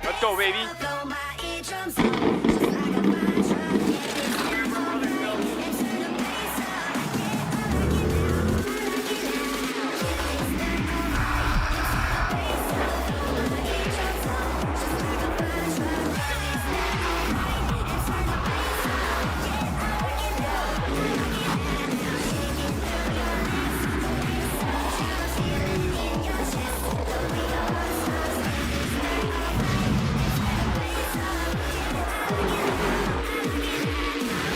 Let's go, baby.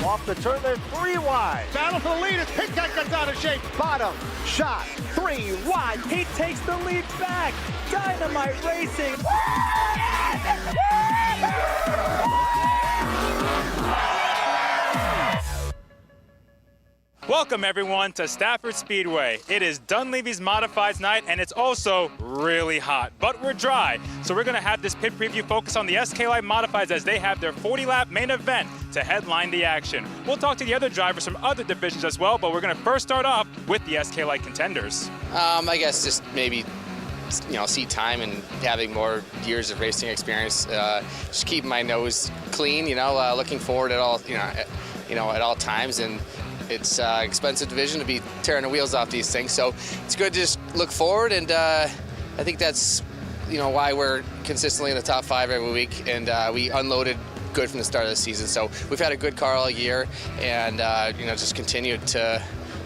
Off the turn, they're 3 wide. Battle for the lead as Hickok gets out of shape. Bottom shot, 3 wide. He takes the lead back. Dynamite Racing. Welcome everyone to Stafford Speedway. It is Dunleavy's Modifiedz night and it's also really hot, but we're dry. So we're gonna have this pit preview focus on the SK Light Modifiedz as they have their 40-lap main event to headline the action. We'll talk to the other drivers from other divisions as well, but we're gonna first start off with the SK Light contenders. I guess just maybe, seat time and having more years of racing experience. Just keeping my nose clean, looking forward at all, at all times. And it's an expensive division to be tearing the wheels off these things. So it's good to just look forward. And I think that's, why we're consistently in the top 5 every week. And we unloaded good from the start of the season. So we've had a good car all year and, just continued to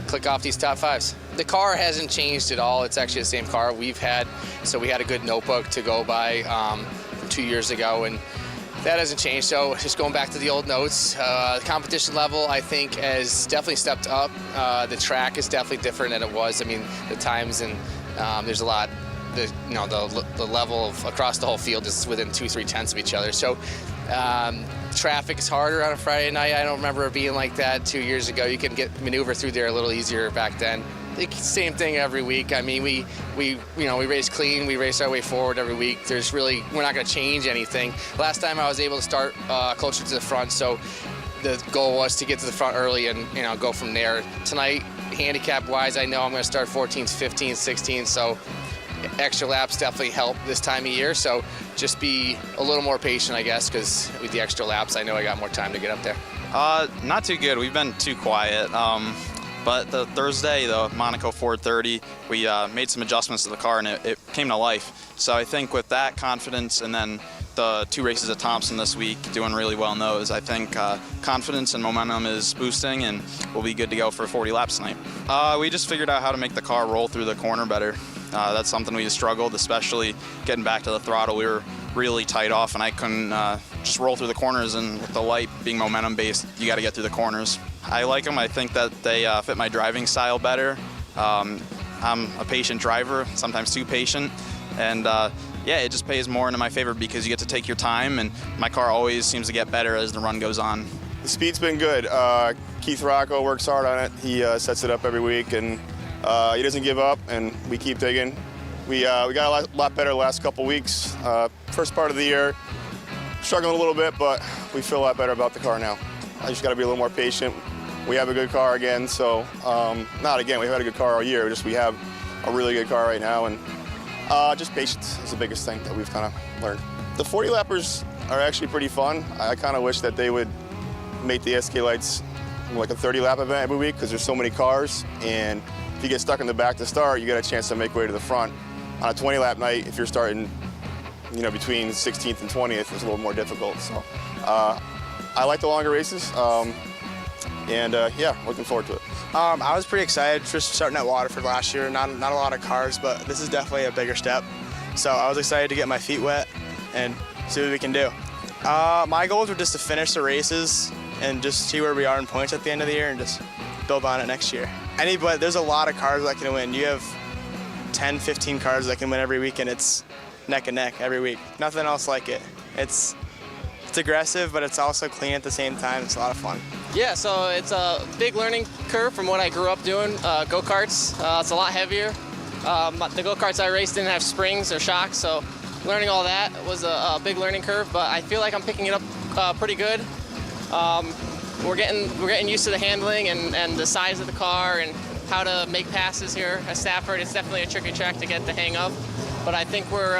click off these top 5s. The car hasn't changed at all. It's actually the same car we've had. So we had a good notebook to go by from 2 years ago, and that hasn't changed. So just going back to the old notes, the competition level I think has definitely stepped up. The track is definitely different than it was. I mean, the times and there's a lot. The level of across the whole field is within 2-3 tenths of each other. So traffic is harder on a Friday night. I don't remember it being like that 2 years ago. You can maneuver through there a little easier back then. Same thing every week. I mean, we race clean. We race our way forward every week. We're not going to change anything. Last time I was able to start closer to the front, so the goal was to get to the front early and go from there. Tonight, handicap-wise, I know I'm going to start 14th, 15th, 16th, so extra laps definitely help this time of year. So just be a little more patient, I guess, because with the extra laps, I know I got more time to get up there. Not too good. We've been too quiet. But the Thursday, the Monaco 430, we made some adjustments to the car and it came to life. So I think with that confidence and then the 2 races at Thompson this week, doing really well in those, I think confidence and momentum is boosting and we'll be good to go for 40 laps tonight. We just figured out how to make the car roll through the corner better. That's something we struggled, especially getting back to the throttle. We were really tight off and I couldn't just roll through the corners, and with the light being momentum based, you got to get through the corners. I like them. I think that they fit my driving style better. I'm a patient driver, sometimes too patient, and yeah, it just pays more into my favor because you get to take your time, and my car always seems to get better as the run goes on. The speed's been good. Keith Rocco works hard on it. He sets it up every week, and he doesn't give up, and we keep digging. We got a lot better the last couple weeks. First part of the year, struggling a little bit, but we feel a lot better about the car now. I just got to be a little more patient. We have a good car again, so not again. We've had a good car all year. We have a really good car right now, and just patience is the biggest thing that we've kind of learned. The 40 lappers are actually pretty fun. I kind of wish that they would make the SK Lights like a 30 lap event every week because there's so many cars, and if you get stuck in the back to start, you get a chance to make way to the front. On a 20 lap night, if you're starting, between 16th and 20th, it's a little more difficult. So I like the longer races. Yeah, looking forward to it. I was pretty excited just starting at Waterford last year. Not a lot of cars, but this is definitely a bigger step. So I was excited to get my feet wet and see what we can do. My goals were just to finish the races and just see where we are in points at the end of the year and just build on it next year. There's a lot of cars that can win. You have 10, 15 cars that can win every week, and it's neck and neck every week. Nothing else like it. It's aggressive, but it's also clean at the same time. It's a lot of fun. Yeah, so it's a big learning curve from what I grew up doing, go-karts. It's a lot heavier. The go-karts I raced didn't have springs or shocks, so learning all that was a big learning curve, but I feel like I'm picking it up pretty good. We're getting used to the handling and the size of the car, and how to make passes here at Stafford. It's definitely a tricky track to get the hang of, but I think we're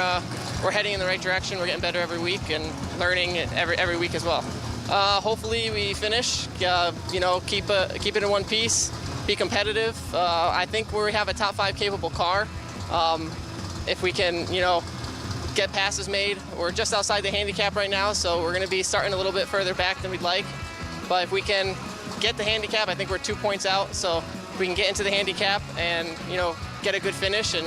heading in the right direction. We're getting better every week and learning every week as well. Hopefully we finish, keep it in one piece, be competitive. I think we have a top 5 capable car. If we can, get passes made. We're just outside the handicap right now, so we're going to be starting a little bit further back than we'd like. But if we can get the handicap, I think we're 2 points out. So if we can get into the handicap and, get a good finish and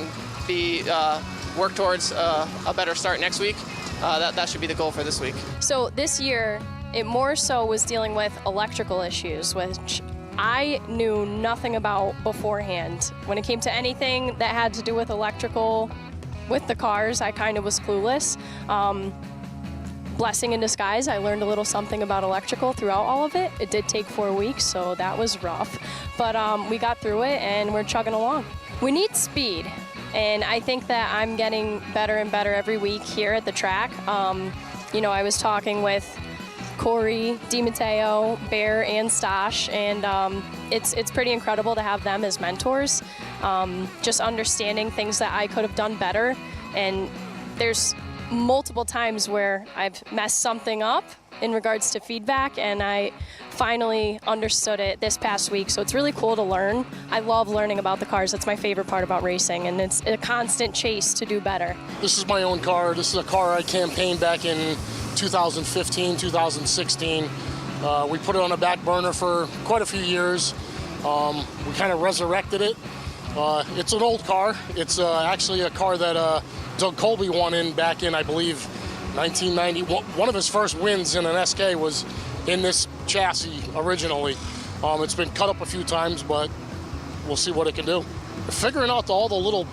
work towards a better start next week, that should be the goal for this week. So this year, it more so was dealing with electrical issues, which I knew nothing about beforehand. When it came to anything that had to do with electrical with the cars, I kind of was clueless. Blessing in disguise, I learned a little something about electrical throughout all of it. It did take 4 weeks, so that was rough. But we got through it and we're chugging along. We need speed, and I think that I'm getting better and better every week here at the track. I was talking with Corey, DiMatteo, Bear, and Stosh, and it's pretty incredible to have them as mentors. Just understanding things that I could have done better, and there's multiple times where I've messed something up in regards to feedback, and I finally understood it this past week, so it's really cool to learn. I love learning about the cars. That's my favorite part about racing, and it's a constant chase to do better. This is my own car. This is a car I campaigned back in 2015, 2016. We put it on a back burner for quite a few years. We kind of resurrected it. It's an old car. It's actually a car that Doug Colby won in back in, I believe, 1990. One of his first wins in an SK was in this chassis originally. It's been cut up a few times, but we'll see what it can do. Figuring out all the little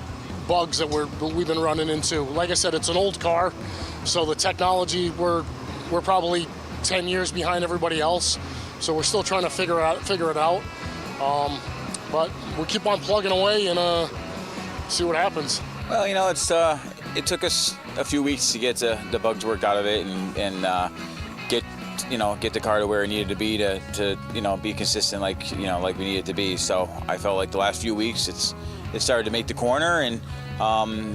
bugs that we've been running into. Like I said, it's an old car, so the technology, we're probably 10 years behind everybody else, so we're still trying to figure it out. But we keep on plugging away and see what happens. Well, it took us a few weeks to get the bugs worked out of it and get the car to where it needed to be to be consistent like we needed to be. So I felt like the last few weeks it started to make the corner, and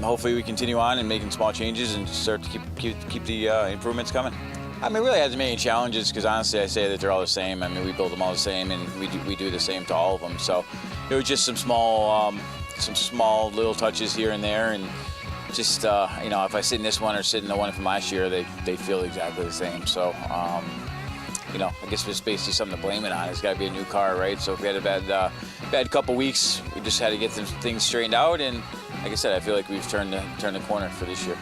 hopefully we continue on and making small changes and start to keep the improvements coming. I mean, it really hasn't many challenges, because honestly I say that they're all the same. I mean, we build them all the same, and we do the same to all of them. So it was just some small little touches here and there, and just if I sit in this one or sit in the one from last year, they feel exactly the same. So I guess it's basically something to blame it on. It's got to be a new car, right? So if we had a bad couple weeks, we just had to get some things straightened out, and like I said, I feel like we've turned the corner for this year.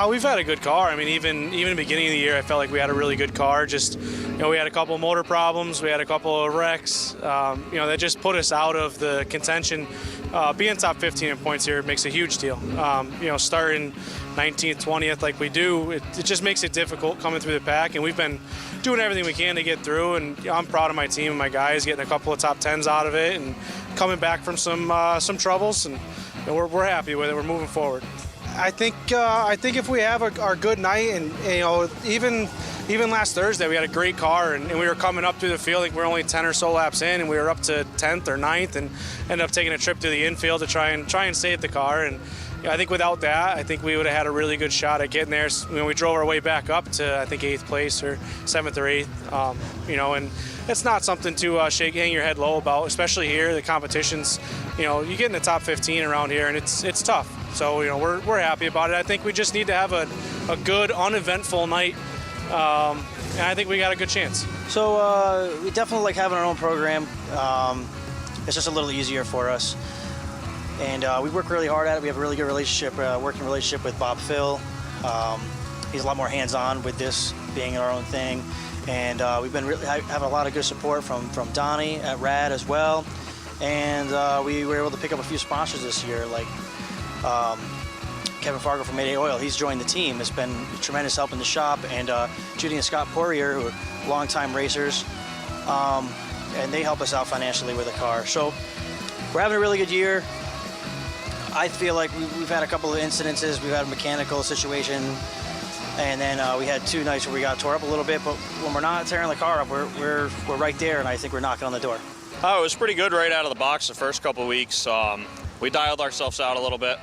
We've had a good car. I mean, even in the beginning of the year, I felt like we had a really good car. Just, we had a couple of motor problems. We had a couple of wrecks, that just put us out of the contention. Being top 15 in points here makes a huge deal. Starting 19th, 20th like we do, it just makes it difficult coming through the pack, and we've been doing everything we can to get through, and I'm proud of my team and my guys getting a couple of top 10s out of it and coming back from some troubles, and we're happy with it. We're moving forward. I think if we have our good night, and even last Thursday we had a great car, and we were coming up through the field. I think we were only 10 or so laps in, and we were up to 10th or 9th, and ended up taking a trip to the infield to try and save the car. And I think without that, I think we would have had a really good shot at getting there. We drove our way back up to, I think, 8th place or 7th or 8th. And it's not something to hang your head low about, especially here. The competition's, you get in the top 15 around here, and it's tough. So we're happy about it. I think we just need to have a good, uneventful night, and I think we got a good chance. So we definitely like having our own program. It's just a little easier for us. And we work really hard at it. We have a really good working relationship with Bob Phil. He's a lot more hands-on with this being our own thing. And we've been have a lot of good support from Donnie at Rad as well. And we were able to pick up a few sponsors this year, like Kevin Fargo from Mayday Oil. He's joined the team. It's been tremendous help in the shop. And Judy and Scott Poirier, who are longtime racers, and they help us out financially with the car. So we're having a really good year. I feel like we've had a couple of incidences. We've had a mechanical situation, And then we had 2 nights where we got tore up a little bit, but when we're not tearing the car up, we're right there, and I think we're knocking on the door. Oh, it was pretty good right out of the box the first couple weeks. We dialed ourselves out a little bit.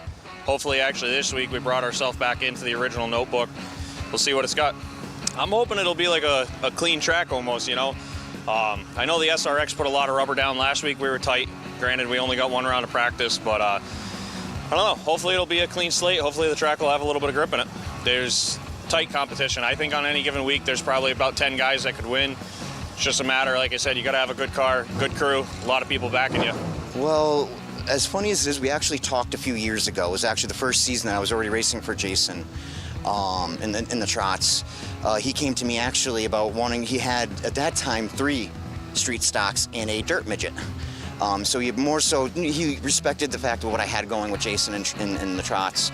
Hopefully, actually, this week we brought ourselves back into the original notebook. We'll see what it's got. I'm hoping it'll be like a clean track almost, you know. I know the SRX put a lot of rubber down last week. We were tight. Granted, we only got 1 round of practice, but I don't know. Hopefully, it'll be a clean slate. Hopefully, the track will have a little bit of grip in it. There's tight competition. I think on any given week, there's probably about 10 guys that could win. It's just a matter, like I said, you got to have a good car, good crew, a lot of people backing you. Well, as funny as it is, we actually talked a few years ago. It was actually the first season that I was already racing for Jason in the trots. He came to me actually about wanting, he had at that time 3 street stocks and a dirt midget. So he respected the fact of what I had going with Jason in the trots.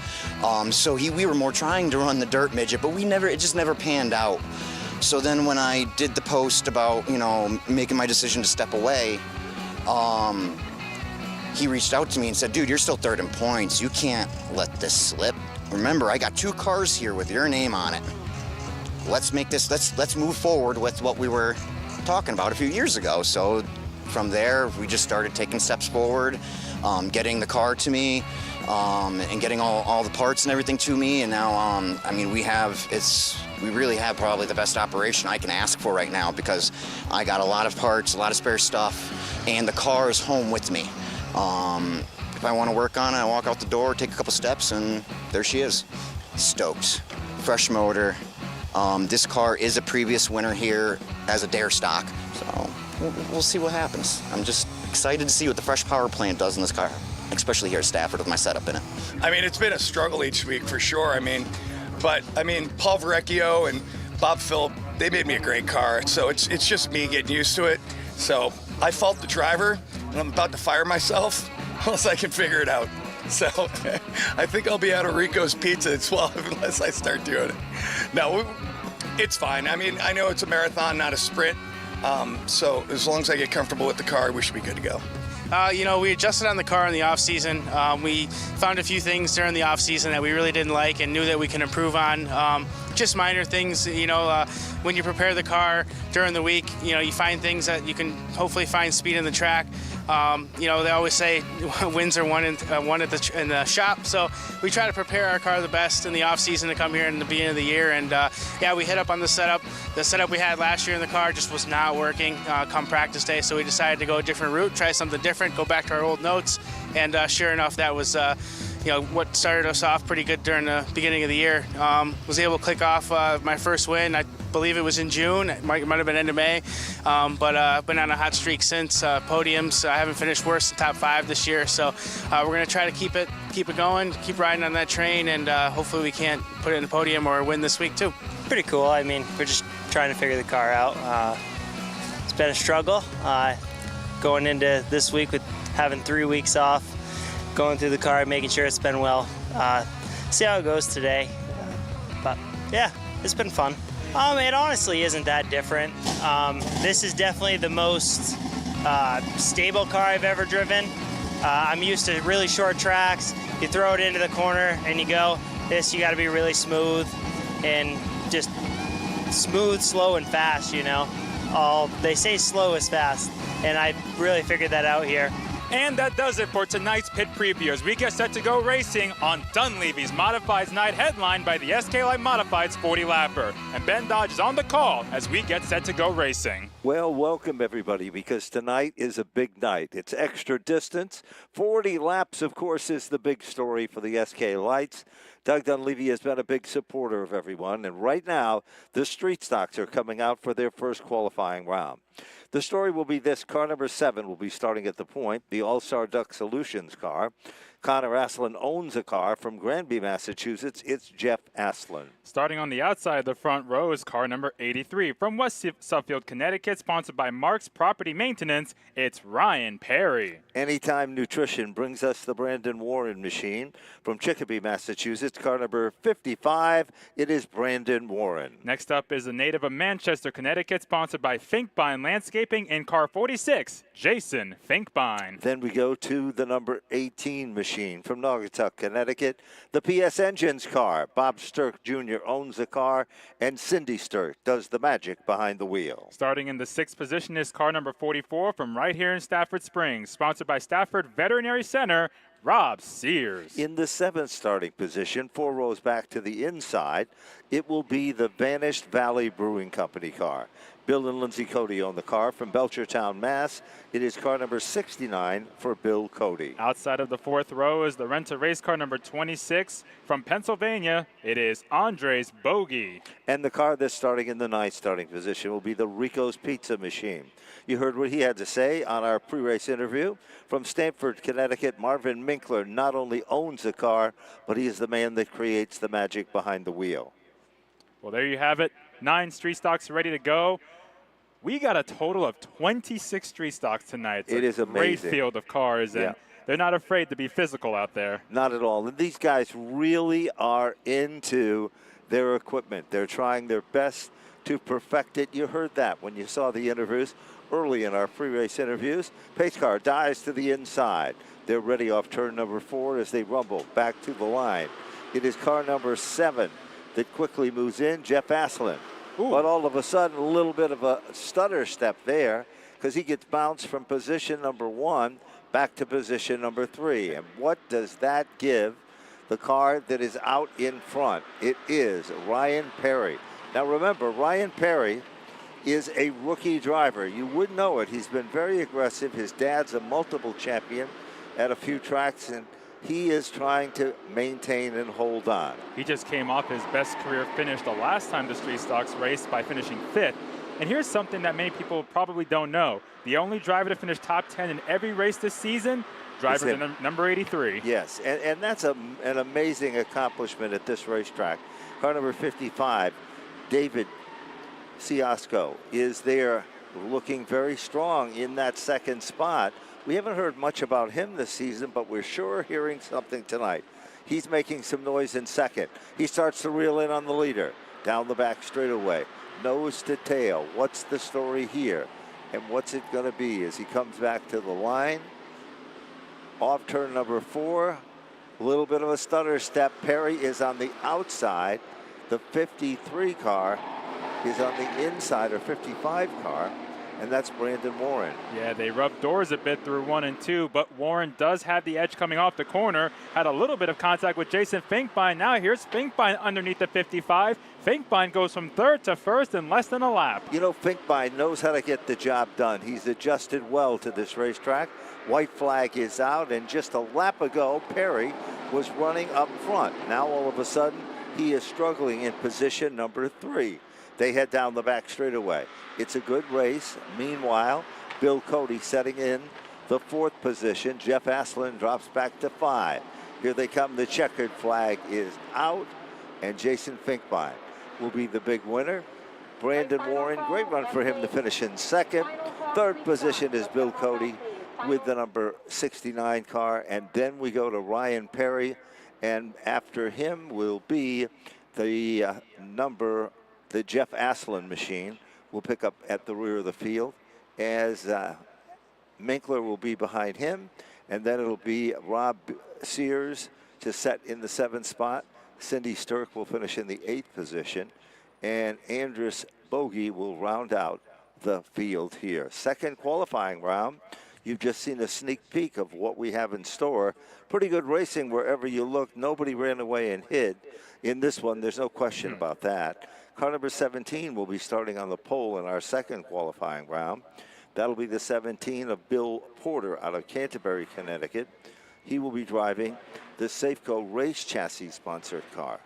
So we were more trying to run the dirt midget, but it just never panned out. So then when I did the post about, you know, making my decision to step away, he reached out to me and said, dude, you're still 3rd in points. You can't let this slip. Remember, I got 2 cars here with your name on it. Let's make this, let's move forward with what we were talking about a few years ago. So from there, we just started taking steps forward, getting the car to me, and getting all the parts and everything to me. And now, I mean, we really have probably the best operation I can ask for right now, because I got a lot of parts, a lot of spare stuff, and the car is home with me. If I want to work on it, I walk out the door, take a couple steps, and there she is. Stoked. Fresh motor. This car is a previous winner here as a dare stock, so we'll see what happens. I'm just excited to see what the fresh power plant does in this car, especially here at Stafford with my setup in it. I mean, it's been a struggle each week for sure. But Paul Verrecchio and Bob Phillip, they made me a great car, so it's just me getting used to it. So I fault the driver, and I'm about to fire myself unless I can figure it out. So I think I'll be out of Rico's Pizza at 12 unless I start doing it. No, it's fine. I mean, I know it's a marathon, not a sprint. So as long as I get comfortable with the car, we should be good to go. You know, we adjusted on the car in the off season. We found a few things during the off season that we really didn't like and knew that we can improve on. Just minor things, you know, when you prepare the car during the week, you know, you find things that you can hopefully find speed in the track. You know, they always say wins are won in the shop. So we try to prepare our car the best in the off season to come here in the beginning of the year. And yeah, we hit up on the setup. The setup we had last year in the car just was not working come practice day. So we decided to go a different route, try something different, go back to our old notes. And sure enough, that was you know, what started us off pretty good during the beginning of the year. Was able to click off my first win. I believe it was in June. It might have been end of May. But been on a hot streak since. Podiums. I haven't finished worse than top 5 this year. So we're going to try to keep it going, keep riding on that train, and hopefully we can't put it in the podium or win this week too. Pretty cool. I mean, we're just trying to figure the car out. It's been a struggle going into this week with having 3 weeks off, going through the car, making sure it's been well. See how it goes today. But yeah, it's been fun. It honestly isn't that different. This is definitely the most stable car I've ever driven. I'm used to really short tracks. You throw it into the corner and you go. This, you got to be really smooth and just smooth, slow, and fast, you know. They say slow is fast, and I really figured that out here. And that does it for tonight's pit preview as we get set to go racing on Dunleavy's Modifiedz night, headlined by the SKLite Modifiedz 40-lapper. And Ben Dodge is on the call as we get set to go racing. Well, welcome everybody, because tonight is a big night. It's extra distance. 40 laps, of course, is the big story for the SKLites. Doug Dunleavy has been a big supporter of everyone, and right now the street stocks are coming out for their first qualifying round. The story will be this: car number 7 will be starting at the point, the All-Star Duck Solutions car. Connor Aslan owns a car from Granby, Massachusetts. It's Jeff Aslan. Starting on the outside of the front row is car number 83 from West Suffield, Connecticut, sponsored by Mark's Property Maintenance. It's Ryan Perry. Anytime Nutrition brings us the Brandon Warren machine from Chicopee, Massachusetts. Car number 55, it is Brandon Warren. Next up is a native of Manchester, Connecticut, sponsored by Finkbein Landscaping in car 46, Jason Finkbein. Then we go to the number 18 machine machine from Naugatuck, Connecticut. The PS Engines car. Bob Sturck Jr. owns the car, and Cindy Sturck does the magic behind the wheel. Starting in the 6th position is car number 44 from right here in Stafford Springs, sponsored by Stafford Veterinary Center, Rob Sears. In the 7th starting position, 4 rows back to the inside, it will be the Vanished Valley Brewing Company car. Bill and Lindsay Cody own the car from Belchertown, Mass. It is car number 69 for Bill Cody. Outside of the 4th row is the rent-a-race car number 26 from Pennsylvania. It is Andres Bogey. And the car that's starting in the 9th starting position will be the Rico's Pizza Machine. You heard what he had to say on our pre-race interview. From Stamford, Connecticut, Marvin Minkler not only owns the car, but he is the man that creates the magic behind the wheel. Well, there you have it. 9 street stocks ready to go. We got a total of 26 street stocks tonight. It is amazing. Great field of cars, and they're not afraid to be physical out there. Not at all. And these guys really are into their equipment. They're trying their best to perfect it. You heard that when you saw the interviews early in our pre-race interviews. Pace car dives to the inside. They're ready off turn number 4 as they rumble back to the line. It is car number 7 that quickly moves in, Jeff Aslan. But all of a sudden, a little bit of a stutter step there because he gets bounced from position number 1 back to position number 3. And what does that give the car that is out in front? It is Ryan Perry. Now remember, Ryan Perry is a rookie driver. You wouldn't know it. He's been very aggressive. His dad's a multiple champion at a few tracks, and he is trying to maintain and hold on. He just came off his best career finish the last time the street stocks raced by finishing 5th. And here's something that many people probably don't know. The only driver to finish top 10 in every race this season, driver number 83. Yes, and that's an amazing accomplishment at this racetrack. Car number 55, David Siasco, is there looking very strong in that 2nd spot. We haven't heard much about him this season, but we're sure hearing something tonight. He's making some noise in 2nd. He starts to reel in on the leader. Down the back straightaway. Nose to tail. What's the story here? And what's it going to be as he comes back to the line? Off turn number 4. A little bit of a stutter step. Perry is on the outside. The 53 car is on the inside, or 55 car. And that's Brandon Warren. Yeah, they rubbed doors a bit through 1 and 2, but Warren does have the edge coming off the corner. Had a little bit of contact with Jason Finkbein. Now here's Finkbein underneath the 55. Finkbein goes from 3rd to 1st in less than a lap. You know, Finkbein knows how to get the job done. He's adjusted well to this racetrack. White flag is out, and just a lap ago, Perry was running up front. Now all of a sudden, he is struggling in position number 3. They head down the back straightaway. It's a good race. Meanwhile, Bill Cody setting in the 4th position. Jeff Aslan drops back to 5. Here they come. The checkered flag is out, and Jason Finkbein will be the big winner. Brandon Warren, great run for him to finish in 2nd. 3rd position is Bill Cody with the number 69 car, and then we go to Ryan Perry, and after him will be the the Jeff Aslan machine will pick up at the rear of the field, as Minkler will be behind him, and then it'll be Rob Sears to set in the 7th spot. Cindy Sturck will finish in the 8th position, and Andres Bogey will round out the field here. 2nd qualifying round. You've just seen a sneak peek of what we have in store. Pretty good racing wherever you look. Nobody ran away and hid. In this one, there's no question about that. Car number 17 will be starting on the pole in our 2nd qualifying round. That'll be the 17 of Bill Porter out of Canterbury, Connecticut. He will be driving the Safeco race chassis sponsored car.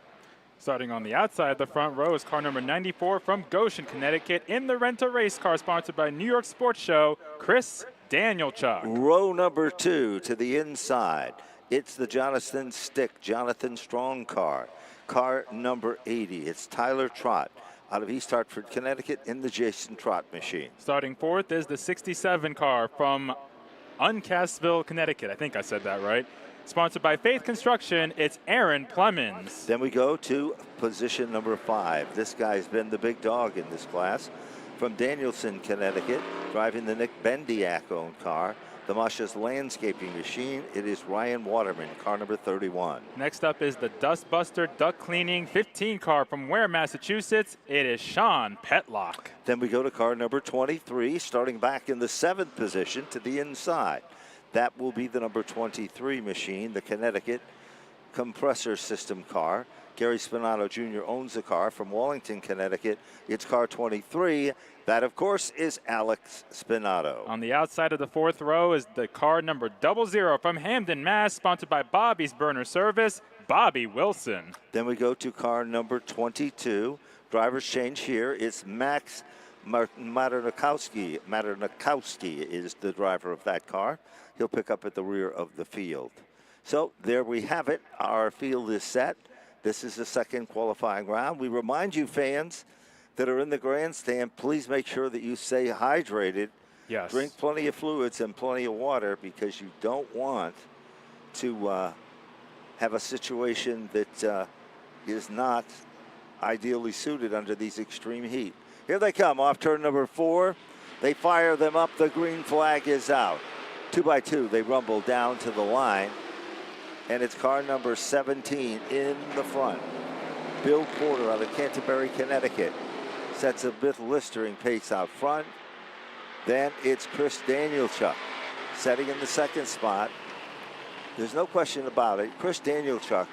Starting on the outside of the front row is car number 94 from Goshen, Connecticut, in the rent-a-race car sponsored by New York Sports Show, Chris Danielchuk. Row number 2 to the inside. It's the Jonathan Strong car. Car number 80. It's Tyler Trott out of East Hartford, Connecticut, in the Jason Trott machine. Starting 4th is the 67 car from Uncasville, Connecticut. I think I said that right. Sponsored by Faith Construction, it's Aaron Plemons. Then we go to position number 5. This guy's been the big dog in this class. From Danielson, Connecticut, driving the Nick Bendiak-owned car, the Masha's landscaping machine, it is Ryan Waterman, car number 31. Next up is the Dustbuster Duct Cleaning 15 car from Ware, Massachusetts. It is Sean Petlock. Then we go to car number 23, starting back in the 7th position to the inside. That will be the number 23 machine, the Connecticut compressor system car. Gary Spinato Jr. owns the car from Wallington, Connecticut. It's car 23. That, of course, is Alex Spinato. On the outside of the 4th row is the car number 00 from Hamden, Mass., sponsored by Bobby's Burner Service, Bobby Wilson. Then we go to car number 22. Driver's change here. It's Max Maternakowski. Maternakowski is the driver of that car. He'll pick up at the rear of the field. So there we have it. Our field is set. This is the second qualifying round. We remind you, fans that are in the grandstand, please make sure that you stay hydrated. Yes. Drink plenty of fluids and plenty of water, because you don't want to have a situation that is not ideally suited under these extreme heat. Here they come off turn number 4. They fire them up. The green flag is out. 2 by 2, they rumble down to the line. And it's car number 17 in the front. Bill Porter out of Canterbury, Connecticut, sets a bit blistering pace out front. Then it's Chris Danielchuk setting in the 2nd spot. There's no question about it. Chris Danielchuk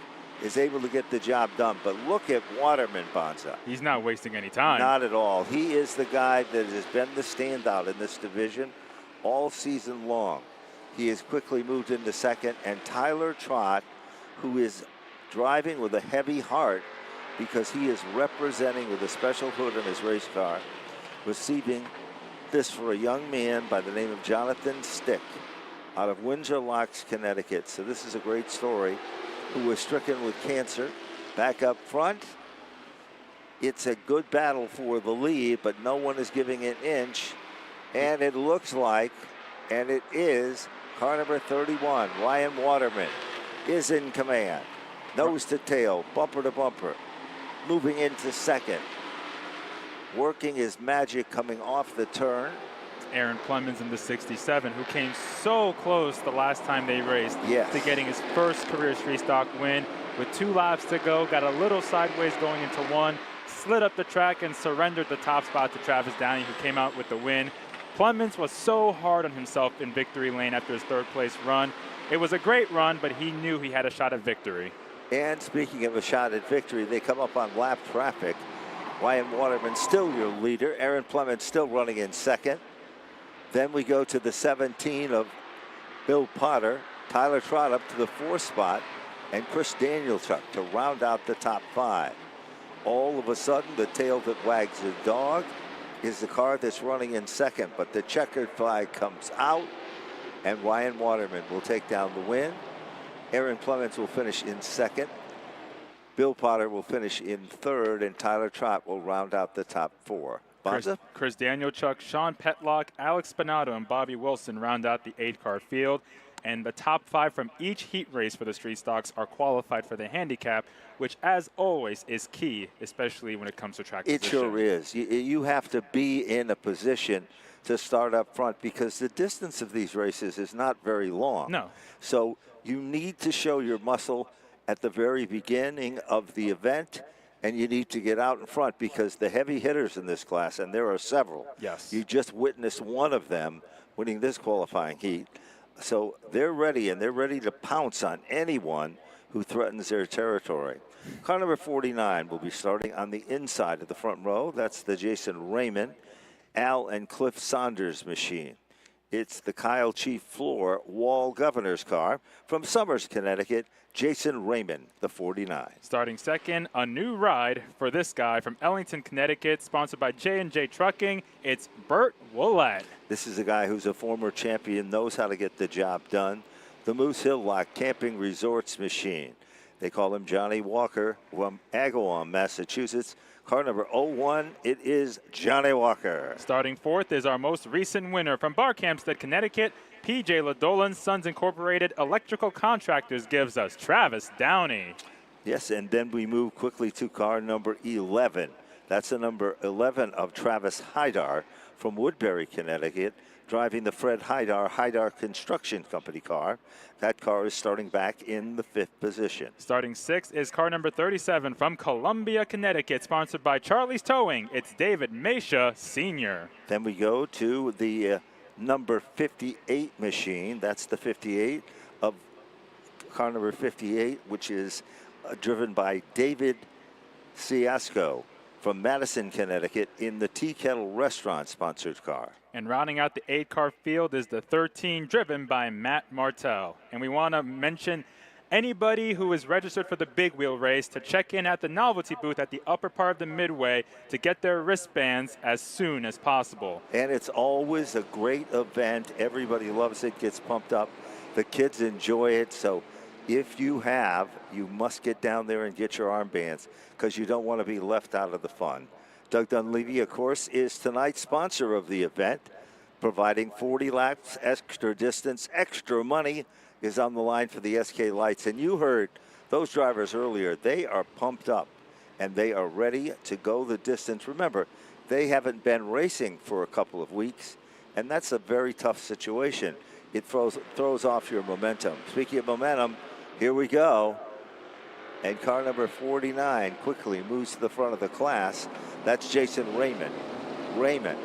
is able to get the job done, but look at Waterman, Bonza. He's not wasting any time. Not at all. He is the guy that has been the standout in this division all season long. He has quickly moved into 2nd, and Tyler Trott, who is driving with a heavy heart because he is representing with a special hood on his race car, receiving this for a young man by the name of Jonathan Stick out of Windsor Locks, Connecticut. So this is a great story, who was stricken with cancer. Back up front, it's a good battle for the lead, but no one is giving an inch. And it looks like, and it is, car number 31, Ryan Waterman, is in command. Nose to tail, bumper to bumper, moving into 2nd. Working his magic coming off the turn. Aaron Clemens in the 67, who came so close the last time they raced to getting his first career street stock win. With 2 laps to go, got a little sideways going into 1, slid up the track and surrendered the top spot to Travis Downey, who came out with the win. Clemens was so hard on himself in victory lane after his 3rd place run. It was a great run, but he knew he had a shot at victory. And speaking of a shot at victory, they come up on lap traffic. Ryan Waterman still your leader. Aaron Clemens still running in 2nd. Then we go to the 17 of Bill Potter. Tyler Trott up to the 4th spot. And Chris Danielchuk to round out the top 5. All of a sudden, the tail that wags the dog is the car that's running in 2nd, but the checkered flag comes out, and Ryan Waterman will take down the win. Aaron Clemens will finish in 2nd. Bill Potter will finish in 3rd, and Tyler Trott will round out the top 4. Chris Danielchuk, Sean Petlock, Alex Spinato, and Bobby Wilson round out the 8-car field. And the top 5 from each heat race for the street stocks are qualified for the handicap, which, as always, is key, especially when it comes to track position. It sure is. You have to be in a position to start up front, because the distance of these races is not very long. No. So you need to show your muscle at the very beginning of the event, and you need to get out in front, because the heavy hitters in this class, and there are several. Yes. You just witnessed one of them winning this qualifying heat. So they're ready, and they're ready to pounce on anyone who threatens their territory. Car number 49 will be starting on the inside of the front row. That's the Jason Raymond, Al and Cliff Saunders machine. It's the Kyle Chief Floor Wall Governor's car from Somers, Connecticut, Jason Raymond, the 49. Starting 2nd, a new ride for this guy from Ellington, Connecticut, sponsored by J&J Trucking. It's Bert Woolett. This is a guy who's a former champion, knows how to get the job done. The Moose Hill Lock Camping Resorts machine. They call him Johnny Walker from Agawam, Massachusetts. Car number 01, it is Johnny Walker. Starting 4th is our most recent winner from Barkhamsted, Connecticut. P.J. Ladolan Sons Incorporated Electrical Contractors gives us Travis Downey. Yes, and then we move quickly to car number 11. That's the number 11 of Travis Hydar from Woodbury, Connecticut, driving the Fred Hydar Construction Company car. That car is starting back in the 5th position. Starting 6th is car number 37 from Columbia, Connecticut, sponsored by Charlie's Towing. It's David Mesha Sr. Then we go to the number 58 machine. That's the 58 of car number 58, which is driven by David Ciasco from Madison, Connecticut, in the Tea Kettle Restaurant sponsored car. And rounding out the 8-car field is the 13 driven by Matt Martell. And we want to mention anybody who is registered for the big wheel race to check in at the novelty booth at the upper part of the midway to get their wristbands as soon as possible. And it's always a great event. Everybody loves it, gets pumped up. The kids enjoy it. So if you have, you must get down there and get your armbands because you don't want to be left out of the fun. Doug Dunleavy, of course, is tonight's sponsor of the event, providing 40 laps, extra distance, extra money is on the line for the SK Lights. And you heard those drivers earlier. They are pumped up and they are ready to go the distance. Remember, they haven't been racing for a couple of weeks, and that's a very tough situation. It throws off your momentum. Speaking of momentum, here we go. And car number 49 quickly moves to the front of the class. That's Jason Raymond. Raymond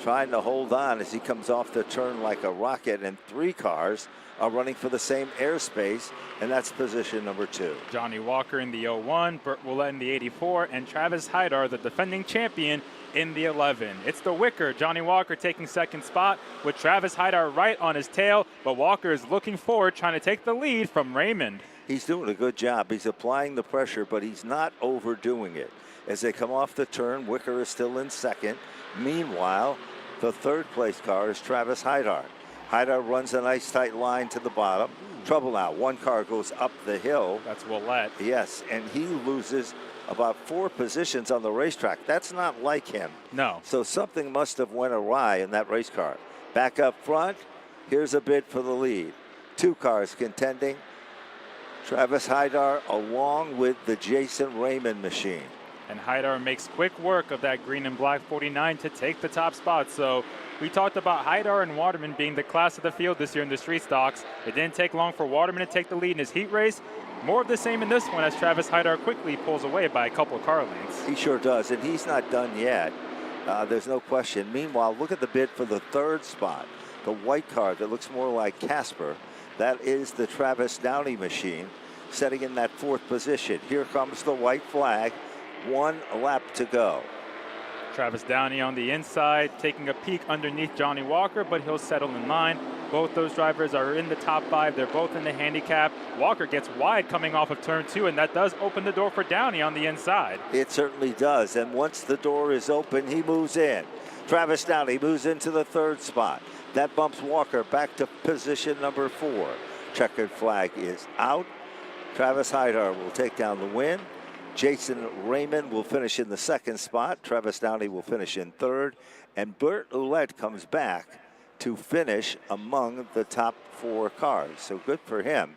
trying to hold on as he comes off the turn like a rocket, and 3 cars are running for the same airspace, and that's position number 2. Johnny Walker in the 01, Burt Willett in the 84, and Travis Hydar, the defending champion, in the 11. It's the Wicker. Johnny Walker taking 2nd spot with Travis Hydar right on his tail, but Walker is looking forward, trying to take the lead from Raymond. He's doing a good job. He's applying the pressure, but he's not overdoing it. As they come off the turn, Wicker is still in 2nd. Meanwhile, the 3rd place car is Travis Hydar. Hydar runs a nice tight line to the bottom. Trouble now. 1 car goes up the hill. That's Willett. Yes, and he loses about 4 positions on the racetrack. That's not like him. No. So something must have went awry in that race car. Back up front, here's a bid for the lead. 2 cars contending. Travis Hydar along with the Jason Raymond machine. And Hydar makes quick work of that green and black 49 to take the top spot. So we talked about Hydar and Waterman being the class of the field this year in the street stocks. It didn't take long for Waterman to take the lead in his heat race. More of the same in this one as Travis Hydar quickly pulls away by a couple of car lengths. He sure does, and he's not done yet. There's no question. Meanwhile, look at the bid for the 3rd spot. The white car that looks more like Casper. That is the Travis Downey machine, setting in that 4th position. Here comes the white flag. 1 lap to go. Travis Downey on the inside, taking a peek underneath Johnny Walker, but he'll settle in line. Both those drivers are in the top 5. They're both in the handicap. Walker gets wide coming off of turn 2, and that does open the door for Downey on the inside. It certainly does, and once the door is open, he moves in. Travis Downey moves into the 3rd spot. That bumps Walker back to position number 4. Checkered flag is out. Travis Hydar will take down the win. Jason Raymond will finish in the 2nd spot. Travis Downey will finish in 3rd. And Burt Ouellette comes back to finish among the top 4 cars. So good for him.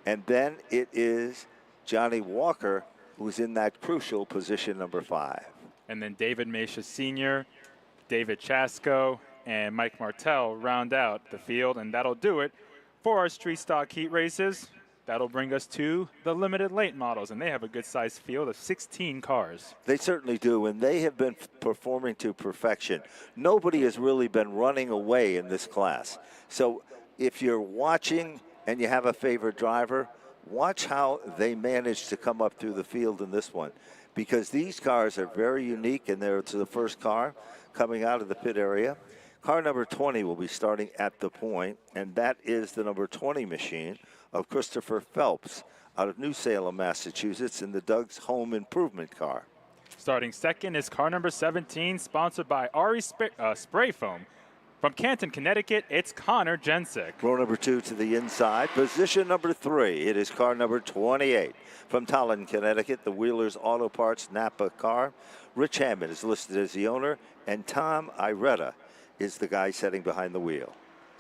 And then it is Johnny Walker who's in that crucial position number 5. And then David Mesha Sr., David Chasko, and Mike Martell round out the field. And that'll do it for our street stock heat races. That'll bring us to the limited late models, and they have a good-sized field of 16 cars. They certainly do, and they have been performing to perfection. Nobody has really been running away in this class. So if you're watching and you have a favorite driver, watch how they manage to come up through the field in this one, because these cars are very unique, and they're the first car coming out of the pit area. Car number 20 will be starting at the point, and that is the number 20 machine of Christopher Phelps out of New Salem, Massachusetts, in the Doug's Home Improvement car. Starting 2nd is car number 17, sponsored by Ari Spray Foam. From Canton, Connecticut, it's Connor Jensick. Row number 2 to the inside. Position number 3, it is car number 28. From Tolland, Connecticut, the Wheelers Auto Parts Napa car. Rich Hammond is listed as the owner, and Tom Iretta is the guy sitting behind the wheel.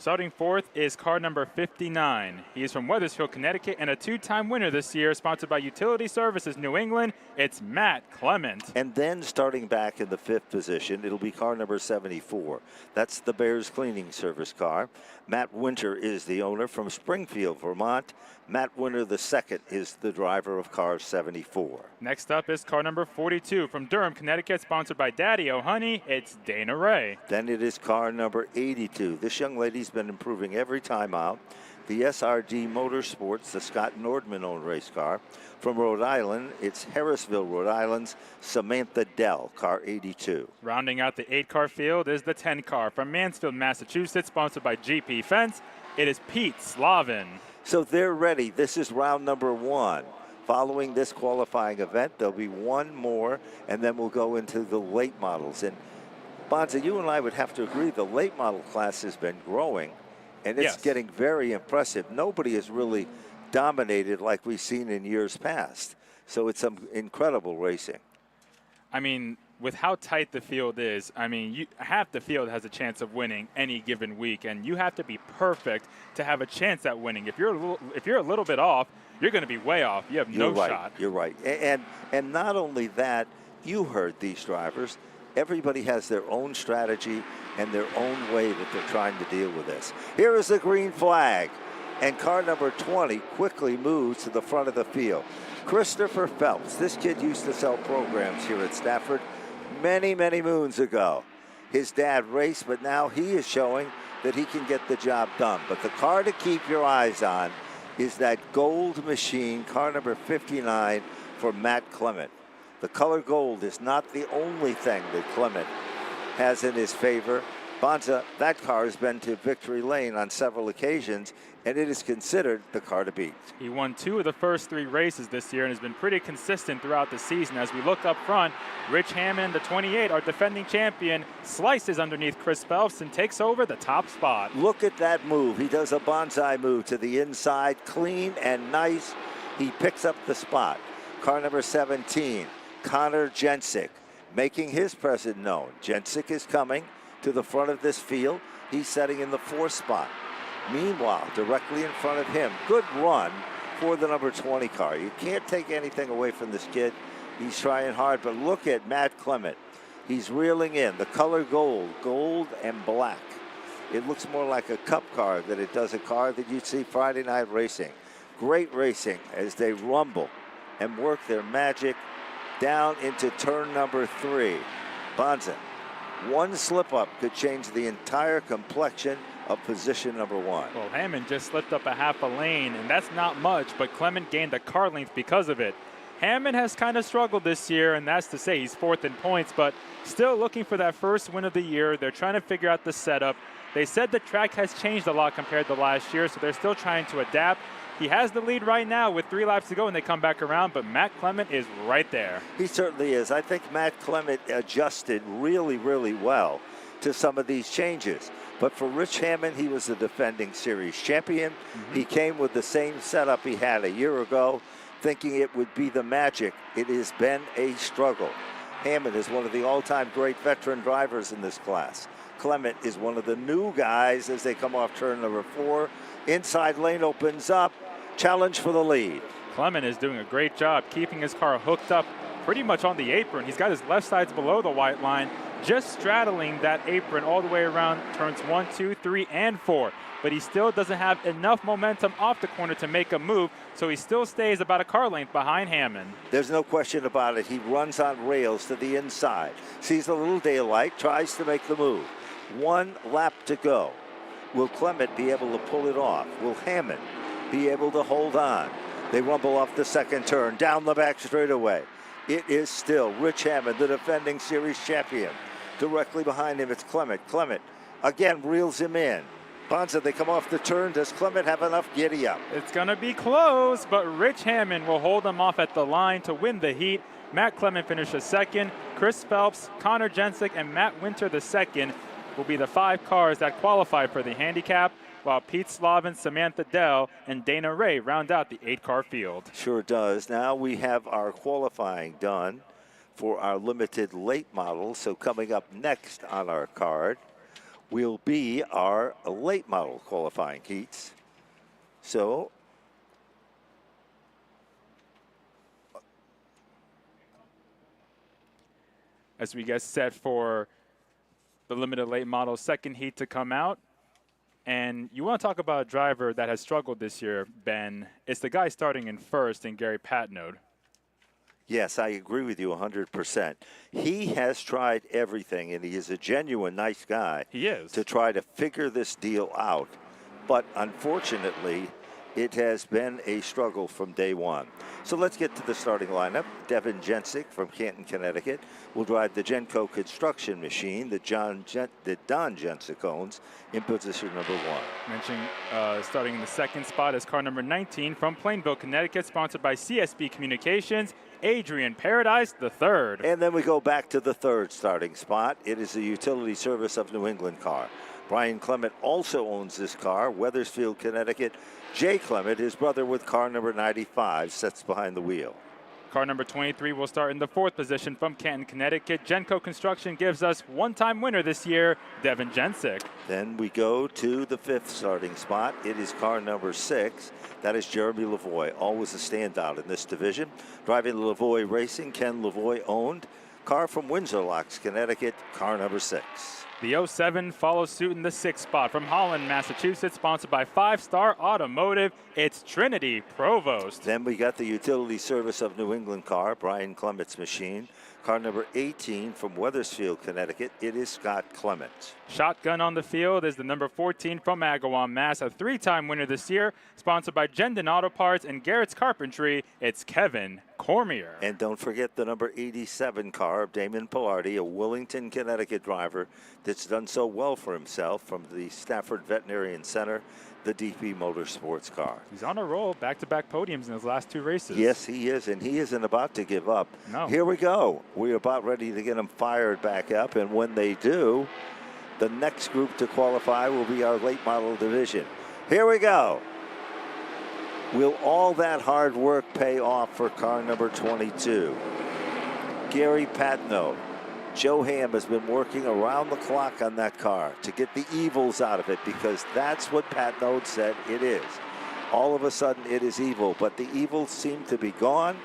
Starting fourth is car number 59. He is from Weathersfield, Connecticut, and a two-time winner this year, sponsored by Utility Services New England. It's Matt Clement. And then starting back in the fifth position, it'll be car number 74. That's the Bears Cleaning Service car. Matt Winter is the owner from Springfield, Vermont. Matt Winter II is the driver of car 74. Next up is car number 42 from Durham, Connecticut, sponsored by Daddy O'Honey. It's Dana Ray. Then it is car number 82. This young lady's been improving every time out. The SRD Motorsports, the Scott Nordman-owned race car. From Rhode Island, it's Harrisville, Rhode Island's Samantha Dell, car 82. Rounding out the 8-car field is the 10-car from Mansfield, Massachusetts, sponsored by GP Fence. It is Pete Slavin. So they're ready. This is round number 1. Following this qualifying event, there'll be one more, and then we'll go into the late models. And Bonza, you and I would have to agree the late model class has been growing, and it's getting very impressive. Nobody has really dominated like we've seen in years past. So it's some incredible racing. I mean, with how tight the field is, I mean, half the field has a chance of winning any given week, and you have to be perfect to have a chance at winning. If you're a little bit off, you're going to be way off. You have no shot. You're right. And not only that, you heard these drivers. Everybody has their own strategy and their own way that they're trying to deal with this. Here is the green flag, and car number 20 quickly moves to the front of the field. Christopher Phelps. This kid used to sell programs here at Stafford many, many moons ago. His dad raced, but now he is showing that he can get the job done. But the car to keep your eyes on is that gold machine, car number 59 for Matt Clement. The color gold is not the only thing that Clement has in his favor. Bonza, that car has been to victory lane on several occasions, and it is considered the car to beat. He won 2 of the first 3 races this year and has been pretty consistent throughout the season. As we look up front, Rich Hammond, the 28, our defending champion, slices underneath Chris Phelps and takes over the top spot. Look at that move. He does a bonsai move to the inside, clean and nice. He picks up the spot. Car number 17, Connor Jensick, making his presence known. Jensick is coming to the front of this field. He's setting in the 4th spot. Meanwhile, directly in front of him, good run for the number 20 car. You can't take anything away from this kid. He's trying hard, but look at Matt Clement. He's reeling in the color gold and black. It looks more like a cup car than it does a car that you'd see Friday night racing. Great racing as they rumble and work their magic down into turn number 3. Bonza, one slip up could change the entire complexion of position number 1. Well, Hammond just slipped up a half a lane, and that's not much, but Clement gained a car length because of it. Hammond has kind of struggled this year, and that's to say he's 4th in points, but still looking for that first win of the year. They're trying to figure out the setup. They said the track has changed a lot compared to last year, so they're still trying to adapt. He has the lead right now with 3 laps to go, and they come back around, but Matt Clement is right there. He certainly is. I think Matt Clement adjusted really, really well to some of these changes. But for Rich Hammond, he was the defending series champion. He came with the same setup he had a year ago, thinking it would be the magic. It has been a struggle. Hammond is one of the all-time great veteran drivers in this class. Clement is one of the new guys as they come off turn number 4. Inside lane opens up. Challenge for the lead. Clement is doing a great job keeping his car hooked up pretty much on the apron. He's got his left sides below the white line, just straddling that apron all the way around turns 1, 2, 3, and 4. But he still doesn't have enough momentum off the corner to make a move, so he still stays about a car length behind Hammond. There's no question about it. He runs on rails to the inside, sees a little daylight, tries to make the move. 1 lap to go. Will Clement be able to pull it off? Will Hammond be able to hold on? They rumble off the second turn, down the back straightaway. It is still Rich Hammond, the defending series champion. Directly behind him, it's Clement. Clement again reels him in. Bonza, they come off the turn. Does Clement have enough giddy up? It's going to be close, but Rich Hammond will hold him off at the line to win the heat. Matt Clement finishes 2nd. Chris Phelps, Connor Jensick, and Matt Winter the 2nd will be the 5 cars that qualify for the handicap, while Pete Slavin, Samantha Dell, and Dana Ray round out the 8-car field. Sure does. Now we have our qualifying done for our limited late models. So coming up next on our card, will be our late model qualifying heats. So as we get set for the limited late model second heat to come out. And you want to talk about a driver that has struggled this year, Ben. It's the guy starting in first in Gary Patnode. yes, I agree with you 100%. He has tried everything, and he is a genuine nice guy. He is. To try to figure this deal out. But unfortunately, it has been a struggle from day one. So let's get to the starting lineup. Devin Jensick from Canton, Connecticut will drive the Genco construction machine that Don Jensick owns in position number 1. Mentioning starting in the second spot is car number 19 from Plainville, Connecticut, sponsored by CSB Communications, Adrian Paradise III. And then we go back to the third starting spot. It is the Utility Service of New England car. Brian Clement also owns this car, Wethersfield, Connecticut. Jay Clement, his brother with car number 95, sits behind the wheel. Car number 23 will start in the fourth position from Canton, Connecticut. Genco Construction gives us one-time winner this year, Devin Jensick. Then we go to the fifth starting spot. It is car number 6. That is Jeremy Lavoie, always a standout in this division. Driving Lavoie Racing, Ken Lavoie owned. Car from Windsor Locks, Connecticut, car number 6. The 07 follows suit in the sixth spot from Holland, Massachusetts, sponsored by 5 Star Automotive. It's Trinity Provost. Then we got the Utility Service of New England car, Brian Clement's machine. Car number 18 from Wethersfield, Connecticut. It is Scott Clement. Shotgun on the field is the number 14 from Agawam, Mass., a 3-time winner this year, sponsored by Gendon Auto Parts and Garrett's Carpentry. It's Kevin Cormier. And don't forget the number 87 car of Damon Pilardi, a Willington, Connecticut driver that's done so well for himself from the Stafford Veterinarian Center, the DP Motorsports car. He's on a roll, back-to-back podiums in his last 2 races. Yes, he is, and he isn't about to give up. No. Here we go. We're about ready to get him fired back up, and when they do, the next group to qualify will be our late model division. Here we go. Will all that hard work pay off for car number 22? Gary Patnode. Joe Ham has been working around the clock on that car to get the evils out of it, because that's what Patnode said it is. All of a sudden it is evil, but the evils seem to be gone,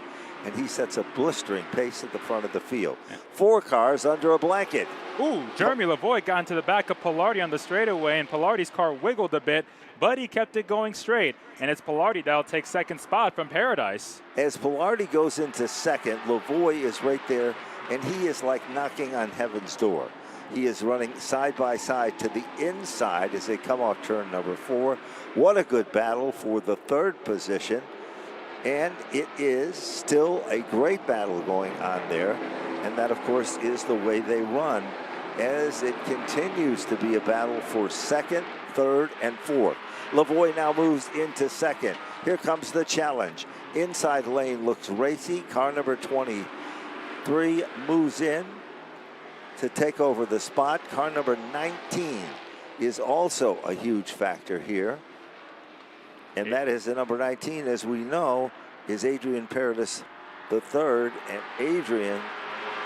and he sets a blistering pace at the front of the field. 4 cars under a blanket. Ooh, Jeremy Lavoie got into the back of Pilardi on the straightaway, and Pilardi's car wiggled a bit, but he kept it going straight. And it's Pilardi that'll take second spot from Paradise. As Pilardi goes into second, Lavoie is right there, and he is like knocking on heaven's door. He is running side by side to the inside as they come off turn number 4. What a good battle for the third position. And it is still a great battle going on there. And that, of course, is the way they run, as it continues to be a battle for second, third, and fourth. Lavoie now moves into second. Here comes the challenge. Inside lane looks racy. Car number 23 moves in to take over the spot. Car number 19 is also a huge factor here. And that is the number 19, as we know, is Adrian Paradis III. And Adrian,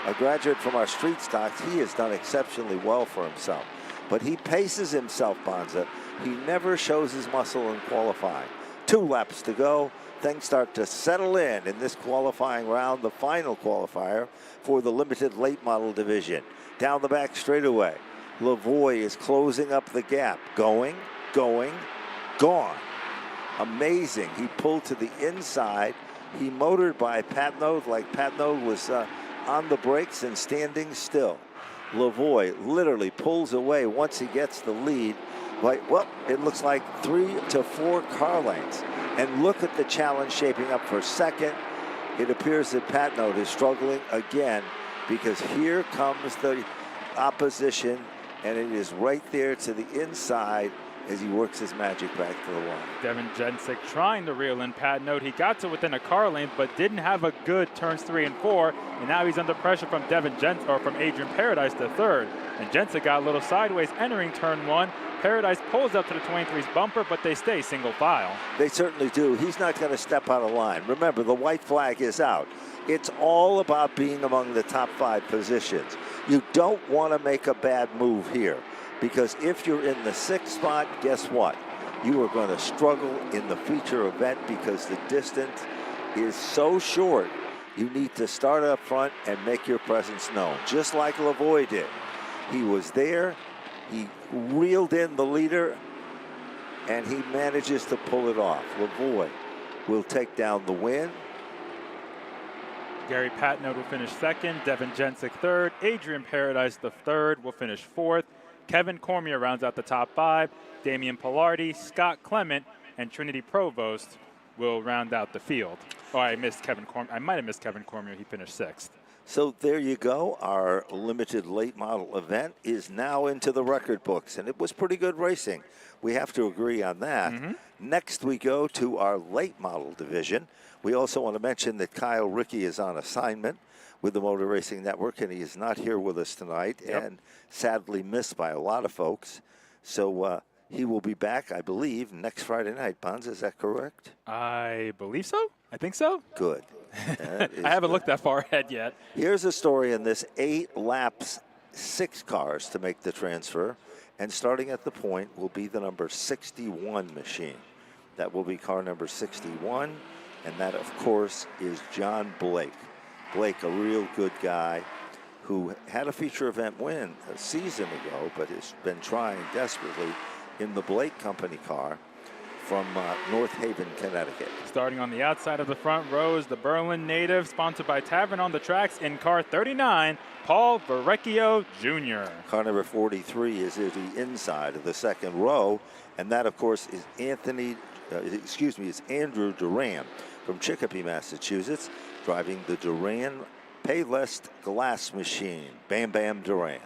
a graduate from our street stocks, he has done exceptionally well for himself. But he paces himself, Bonza. He never shows his muscle in qualifying. 2 laps to go. Things start to settle in this qualifying round, the final qualifier for the limited late model division. Down the back straightaway, Lavoie is closing up the gap. Going, gone. Amazing. He pulled to the inside. He motored by Patnode like Patnode was on the brakes and standing still. Lavoie literally pulls away once he gets the lead. Well, it looks like 3 to 4 car lengths. And look at the challenge shaping up for second. It appears that Patnode is struggling again, because here comes the opposition, and it is right there to the inside as he works his magic back to the line. Devin Jensick trying to reel in Patnode. He got to within a car length, but didn't have a good turns 3 and 4. And now he's under pressure from from Adrian Paradise III. And Jensick got a little sideways entering turn 1. Paradise pulls up to the 23's bumper, but they stay single file. They certainly do. He's not going to step out of line. Remember, the white flag is out. It's all about being among the top 5 positions. You don't want to make a bad move here. Because if you're in the 6th spot, guess what? You are going to struggle in the feature event because the distance is so short. You need to start up front and make your presence known, just like Lavoie did. He was there, he reeled in the leader, and he manages to pull it off. Lavoie will take down the win. Gary Patnode will finish 2nd, Devin Jensick 3rd, Adrian Paradise the 3rd will finish 4th. Kevin Cormier rounds out the top 5. Damian Pilardi, Scott Clement, and Trinity Provost will round out the field. Oh, I missed Kevin Cormier. I might have missed Kevin Cormier. He finished 6th. So there you go. Our limited late model event is now into the record books, and it was pretty good racing. We have to agree on that. Next, we go to our late model division. We also want to mention that Kyle Rickey is on assignment with the Motor Racing Network, and he is not here with us tonight, and sadly missed by a lot of folks. So he will be back, I believe, next Friday night. Bonds, is that correct? I believe so. I think so. Good. I haven't looked that far ahead yet. Here's a story in this 8 laps, 6 cars to make the transfer. And starting at the point will be the number 61 machine. That will be car number 61. And that, of course, is John Blake. Blake, a real good guy who had a feature event win a season ago, but has been trying desperately in the Blake Company car from North Haven, Connecticut. Starting on the outside of the front row is the Berlin native, sponsored by Tavern on the Tracks in car 39, Paul Verrecchio Jr. Car number 43 is the inside of the second row, and that, of course, is Andrew Duran from Chicopee, Massachusetts, driving the Duran Payless Glass Machine. Bam Bam Duran.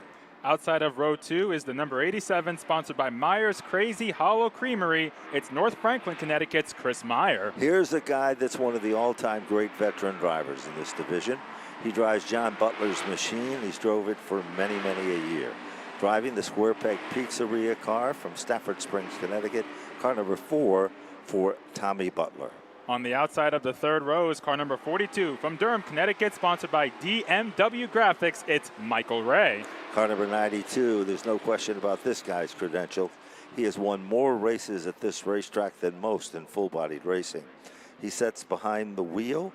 Outside of row 2 is the number 87, sponsored by Meyer's Crazy Hollow Creamery. It's North Franklin, Connecticut's Chris Meyer. Here's a guy that's one of the all-time great veteran drivers in this division. He drives John Butler's machine. He's drove it for many, many a year. Driving the Square Peg Pizzeria car from Stafford Springs, Connecticut. Car number 4 for Tommy Butler. On the outside of the third row is car number 42 from Durham, Connecticut, sponsored by DMW Graphics. It's Michael Ray. Car number 92, there's no question about this guy's credential. He has won more races at this racetrack than most in full-bodied racing. He sits behind the wheel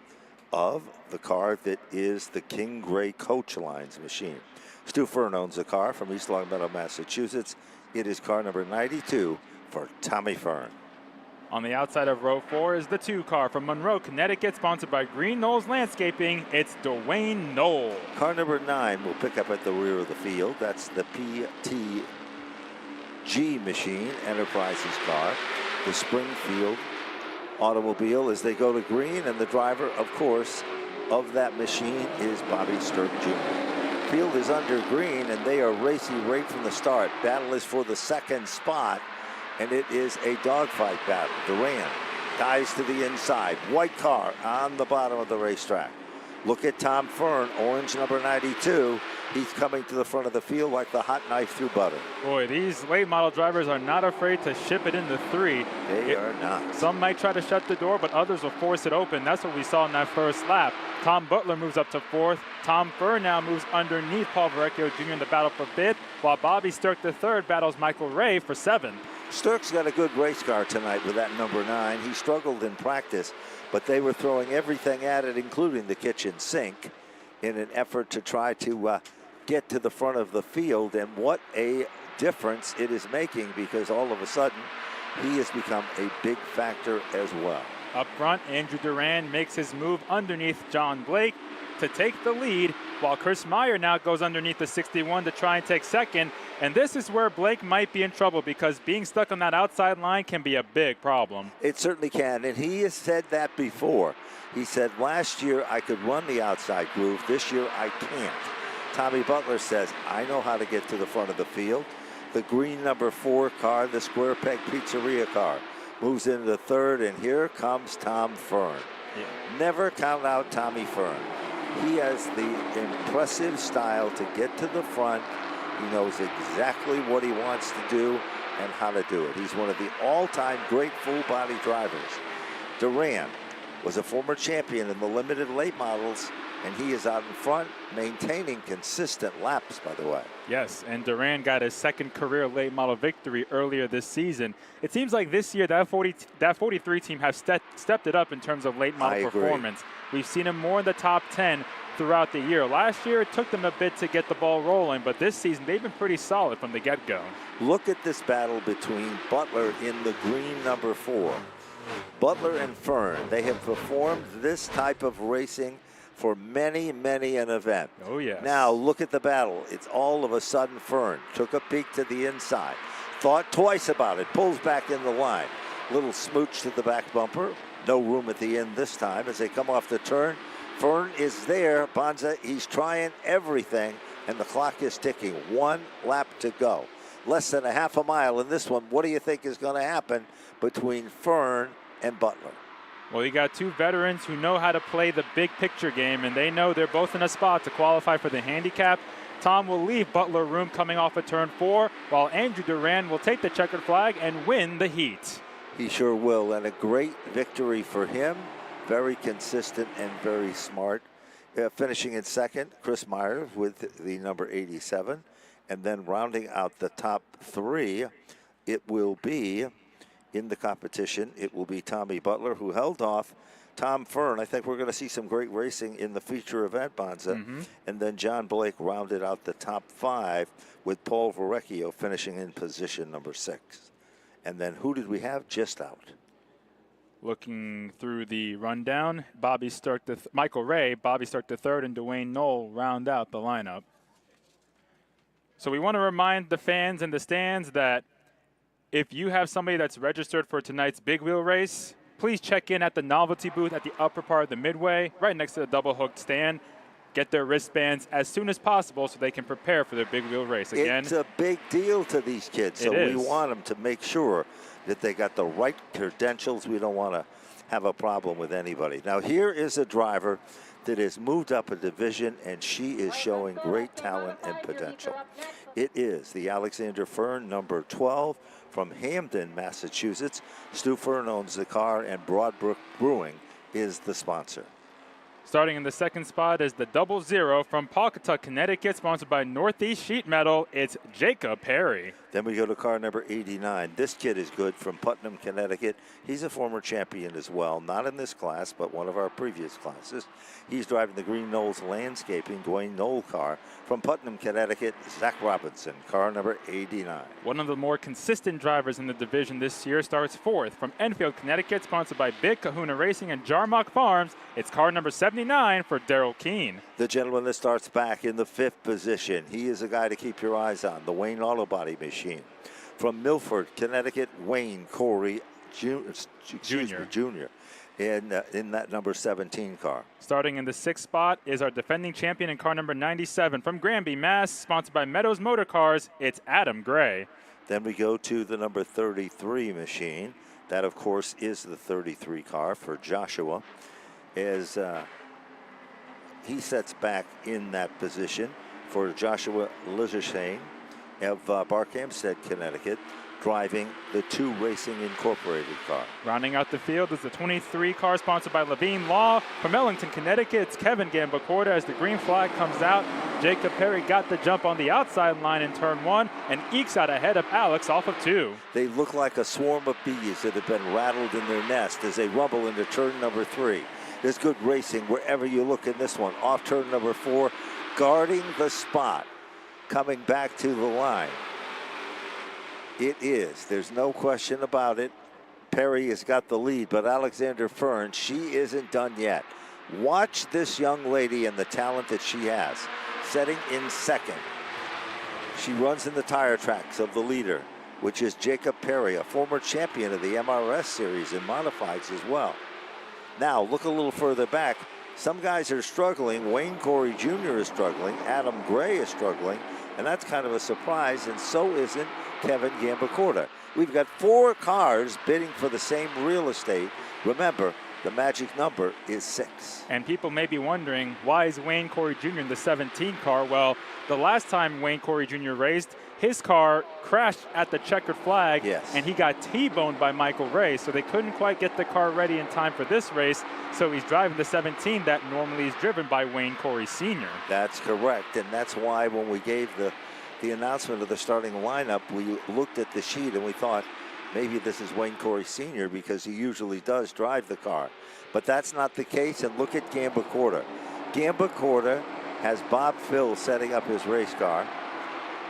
of the car that is the King Gray Coach Lines machine. Stu Fern owns the car from East Longmeadow, Massachusetts. It is car number 92 for Tommy Fern. On the outside of row 4 is the 2 car from Monroe, Connecticut, sponsored by Green Knolls Landscaping. It's Dwayne Knoll. Car number 9 will pick up at the rear of the field. That's the PTG machine, Enterprises car. The Springfield automobile as they go to green, and the driver, of course, of that machine is Bobby Sturck Jr. Field is under green, and they are racing right from the start. Battle is for the 2nd spot. And it is a dogfight battle. Duran dives to the inside. White car on the bottom of the racetrack. Look at Tom Fern, orange number 92. He's coming to the front of the field like the hot knife through butter. Boy, these late model drivers are not afraid to ship it into 3. They are not. Some might try to shut the door, but others will force it open. That's what we saw in that first lap. Tom Butler moves up to 4th. Tom Fern now moves underneath Paul Verrecchio Jr. in the battle for 5th, while Bobby Sturck III battles Michael Ray for 7th. Sturck's got a good race car tonight with that number 9. He struggled in practice, but they were throwing everything at it, including the kitchen sink, in an effort to try to get to the front of the field. And what a difference it is making, because all of a sudden he has become a big factor as well. Up front, Andrew Duran makes his move underneath John Blake to take the lead, while Chris Meyer now goes underneath the 61 to try and take 2nd. And this is where Blake might be in trouble, because being stuck on that outside line can be a big problem. It certainly can, and he has said that before. He said, last year I could run the outside groove. This year I can't. Tommy Butler says, I know how to get to the front of the field. The green number 4 car, the Square Peg Pizzeria car, moves into the 3rd, and here comes Tom Fern. Yeah. Never count out Tommy Fern. He has the impressive style to get to the front. He knows exactly what he wants to do and how to do it. He's one of the all-time great full-body drivers. Duran was a former champion in the limited late models and he is out in front, maintaining consistent laps, by the way. Yes, and Duran got his second career late model victory earlier this season. It seems like this year that 43 team has stepped it up in terms of late model performance. We've seen him more in the top 10 throughout the year. Last year, it took them a bit to get the ball rolling, but this season, they've been pretty solid from the get-go. Look at this battle between Butler in the green number 4. Butler and Fern, they have performed this type of racing for many, many an event. Oh, yes. Now, look at the battle. It's all of a sudden Fern took a peek to the inside, thought twice about it, pulls back in the line. Little smooch to the back bumper. No room at the end this time as they come off the turn. Fern is there, Bonza. He's trying everything, and the clock is ticking. 1 lap to go. Less than a half a mile in this one. What do you think is going to happen between Fern and Butler? Well, you got two veterans who know how to play the big picture game, and they know they're both in a spot to qualify for the handicap. Tom will leave Butler room coming off of turn 4, while Andrew Duran will take the checkered flag and win the heat. He sure will, and a great victory for him. Very consistent and very smart. Finishing in second, Chris Myers with the number 87. And then rounding out the top 3, it will be, in the competition, it will be Tommy Butler, who held off Tom Fern. I think we're going to see some great racing in the feature event, Bonza. And then John Blake rounded out the top 5 with Paul Verrecchio finishing in position number 6. And then who did we have just out? Looking through the rundown, Michael Ray, Bobby Stark III, and Dwayne Knoll round out the lineup. So we want to remind the fans in the stands that if you have somebody that's registered for tonight's big wheel race, please check in at the novelty booth at the upper part of the midway, right next to the double hooked stand. Get their wristbands as soon as possible so they can prepare for their big wheel race. Again, it's a big deal to these kids, so we want them to make sure that they got the right credentials. We don't want to have a problem with anybody. Now, here is a driver that has moved up a division, and she is showing great talent and potential. It is the Alexander Fern, number 12, from Hamden, Massachusetts. Stu Fern owns the car, and Broadbrook Brewing is the sponsor. Starting in the second spot is the 00 from Pawcatuck, Connecticut, sponsored by Northeast Sheet Metal. It's Jacob Perry. Then we go to car number 89. This kid is good, from Putnam, Connecticut. He's a former champion as well, not in this class, but one of our previous classes. He's driving the Green Knolls Landscaping Dwayne Knoll car. From Putnam, Connecticut, Zach Robinson, car number 89. One of the more consistent drivers in the division this year starts 4th from Enfield, Connecticut, sponsored by Big Kahuna Racing and Jarmock Farms. It's car number 79 for Daryl Keene. The gentleman that starts back in the 5th position, he is a guy to keep your eyes on, the Wayne Auto Body Machine. From Milford, Connecticut, Wayne Corey Jr. In that number 17 car. Starting in the 6th spot is our defending champion in car number 97 from Granby, Mass, sponsored by Meadows Motor Cars. It's Adam Gray. Then we go to the number 33 machine. That, of course, is the 33 car for Joshua, as he sets back in that position for Joshua Lizershane of Barkhamsted, Connecticut, driving the 2 Racing Incorporated car. Rounding out the field is the 23 car sponsored by Levine Law. From Ellington, Connecticut, it's Kevin Gambacorda as the green flag comes out. Jacob Perry got the jump on the outside line in turn 1 and ekes out ahead of Alex off of 2. They look like a swarm of bees that have been rattled in their nest as they rumble into turn number 3. There's good racing wherever you look in this one. Off turn number 4, guarding the spot, coming back to the line. It is. There's no question about it. Perry has got the lead, but Alexander Fern, she isn't done yet. Watch this young lady and the talent that she has. Setting in second. She runs in the tire tracks of the leader, which is Jacob Perry, a former champion of the MRS series in Modifiedz as well. Now, look a little further back. Some guys are struggling. Wayne Corey Jr. is struggling. Adam Gray is struggling. And that's kind of a surprise, and so isn't Kevin Gambacorda. We've got 4 cars bidding for the same real estate. Remember, the magic number is 6. And people may be wondering, why is Wayne Corey Jr. in the 17 car? Well, the last time Wayne Corey Jr. raced, his car crashed at the checkered flag, Yes. and he got T-boned by Michael Ray, so they couldn't quite get the car ready in time for this race, so he's driving the 17 that normally is driven by Wayne Corey Sr. That's correct, and that's why when we gave the announcement of the starting lineup, we looked at the sheet and we thought maybe this is Wayne Corey Sr. because he usually does drive the car. But that's not the case, and look at Gambacorta. Gambacorta has Bob Phil setting up his race car.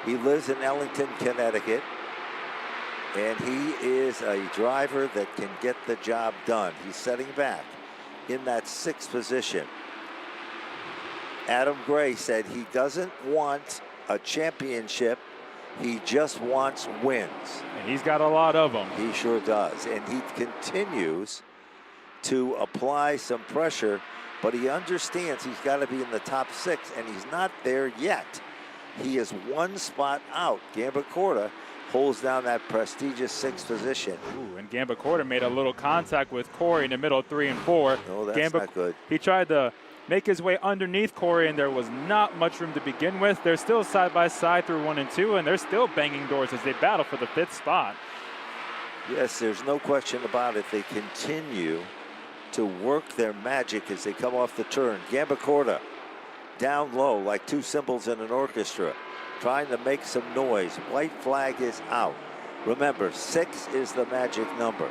He lives in Ellington, Connecticut, and he is a driver that can get the job done. He's setting back in that 6th position. Adam Gray said he doesn't want a championship, he just wants wins. And he's got a lot of them. He sure does, and he continues to apply some pressure, but he understands he's got to be in the top 6, and he's not there yet. He is 1 spot out. Gambacorta holds down that prestigious 6th position. Ooh, and Gambacorta made a little contact with Corey in the middle 3 and 4. No, that's not good. He tried to make his way underneath Corey, and there was not much room to begin with. They're still side by side through 1 and 2, and they're still banging doors as they battle for the 5th spot. Yes, there's no question about it. They continue to work their magic as they come off the turn. Gambacorta down low like 2 cymbals in an orchestra, trying to make some noise. White flag is out. Remember, 6 is the magic number.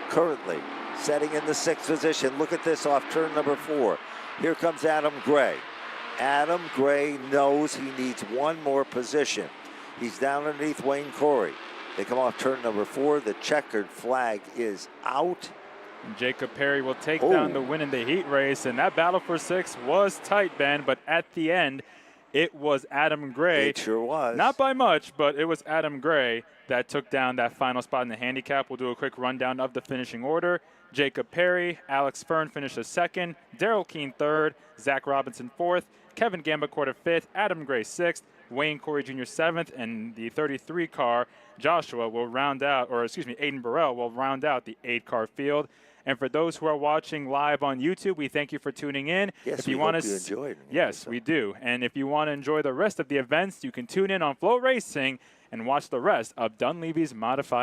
Currently setting in the 6th position. Look at this off turn number 4. Here comes Adam Gray. Adam Gray knows he needs 1 more position. He's down underneath Wayne Corey. They come off turn number 4. The checkered flag is out. And Jacob Perry will take down the win in the heat race, and that battle for 6 was tight, Ben, but at the end, it was Adam Gray. It sure was. Not by much, but it was Adam Gray that took down that final spot in the handicap. We'll do a quick rundown of the finishing order. Jacob Perry, Alex Fern finishes 2nd, Daryl Keene 3rd, Zach Robinson 4th, Kevin Gambacorta 5th, Adam Gray 6th, Wayne Corey Jr. 7th, and the 33 car, Joshua, will round out, or excuse me, Aiden Burrell will round out the 8-car field. And for those who are watching live on YouTube, we thank you for tuning in. Yes, if we you hope want you enjoyed. Yes, we do. And if you want to enjoy the rest of the events, you can tune in on FloRacing and watch the rest of Dunleavy's Modified.